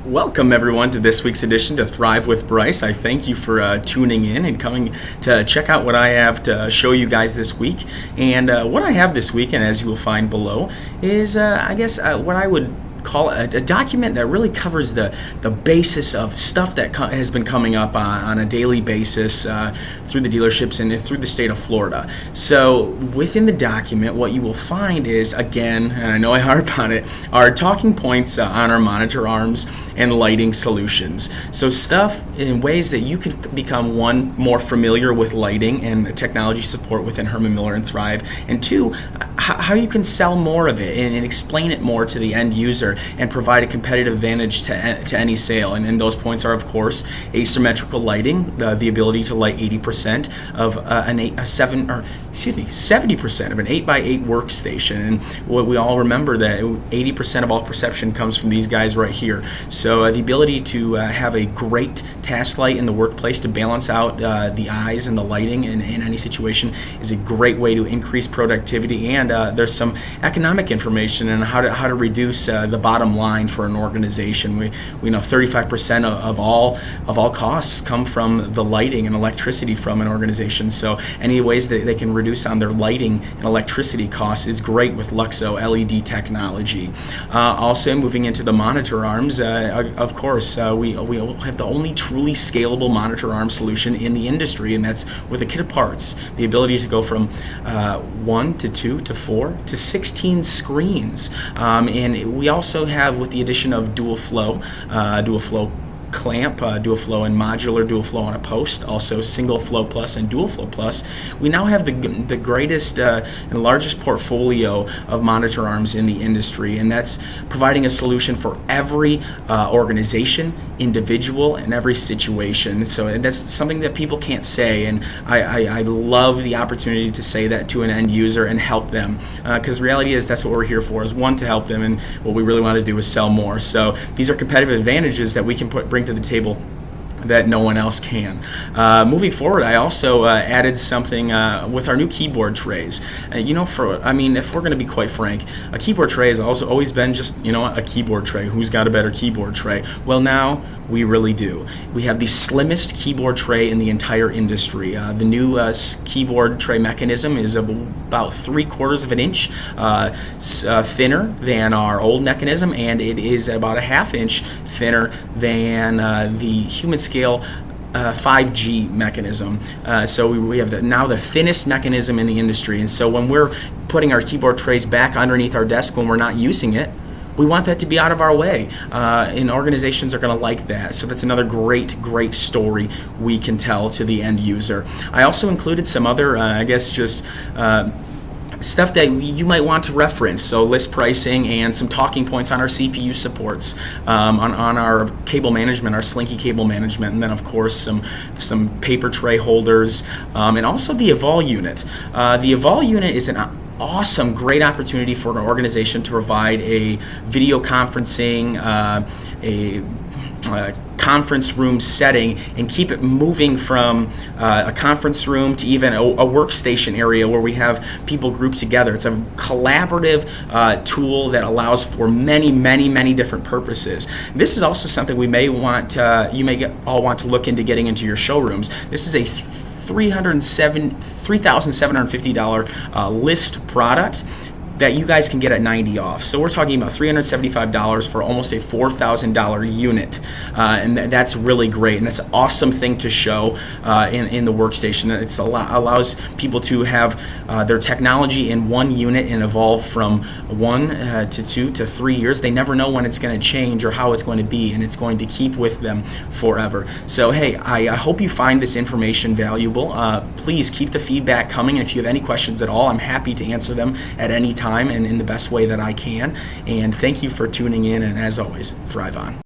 Welcome everyone to this week's edition to Thrive with Bryce. I thank you for tuning in and coming to check out what I have to show you guys this week. And what I have this week, and as you will find below, is what I would call a document that really covers the basis of stuff that has been coming up on a daily basis through the dealerships and through the state of Florida. So within the document, what you will find is, again, and I know I harp on it, are talking points on our monitor arms and lighting solutions. So stuff in ways that you can become, one, more familiar with lighting and technology support within Herman Miller and Thrive, and two, how you can sell more of it and explain it more to the end user and provide a competitive advantage to any sale. And those points are, of course, asymmetrical lighting, the ability to light 80% of 70% of an 8x8 workstation. And what we all remember that 80% of all perception comes from these guys right here. So the ability to have a great task light in the workplace to balance out the eyes and the lighting in any situation is a great way to increase productivity. And there's some economic information on how to reduce the bottom line for an organization. We know 35% of all costs come from the lighting and electricity from an organization. So any ways that they can reduce on their lighting and electricity costs is great with Luxo LED technology. Also, moving into the monitor arms, of course, we have the only truly scalable monitor arm solution in the industry, and that's with a kit of parts. The ability to go from 1 to 2 to 4 to 16 screens. And we also have, with the addition of dual flow clamp, dual flow and modular dual flow on a post, also single flow plus and dual flow plus, we now have the greatest and largest portfolio of monitor arms in the industry, and that's providing a solution for every organization, individual, and every situation. So that's something that people can't say, and I love the opportunity to say that to an end user and help them, because reality is that's what we're here for, is one, to help them, and what we really want to do is sell more. So these are competitive advantages that we can bring to the table that no one else can. Moving forward, I also added something with our new keyboard trays. If we're going to be quite frank, a keyboard tray has also always been just, a keyboard tray. Who's got a better keyboard tray? Well, now we really do. We have the slimmest keyboard tray in the entire industry. The new keyboard tray mechanism is about 3/4 of an inch thinner than our old mechanism, and it is about a 1/2 inch thinner than the human scale 5G mechanism. So we have now the thinnest mechanism in the industry. And so when we're putting our keyboard trays back underneath our desk when we're not using it, we want that to be out of our way, and organizations are going to like that. So that's another great story we can tell to the end user. I also included some other, stuff that you might want to reference, so list pricing and some talking points on our CPU supports, on our cable management, our Slinky cable management, and then of course some paper tray holders, and also the Evol unit. The Evol unit is an awesome, great opportunity for an organization to provide a video conferencing, a conference room setting, and keep it moving from a conference room to even a workstation area where we have people grouped together. It's a collaborative tool that allows for many different purposes. This is also something you may all want to look into getting into your showrooms. This is a $3,750 list product that you guys can get at 90 off. So we're talking about $375 for almost a $4,000 unit, and that's really great, and that's an awesome thing to show in the workstation. It allows people to have their technology in one unit and evolve from 1 to 2 to 3 years. They never know when it's going to change or how it's going to be, and it's going to keep with them forever. So hey, I hope you find this information valuable. Please keep the feedback coming, and if you have any questions at all, I'm happy to answer them at any time and in the best way that I can. And thank you for tuning in, and as always, thrive on.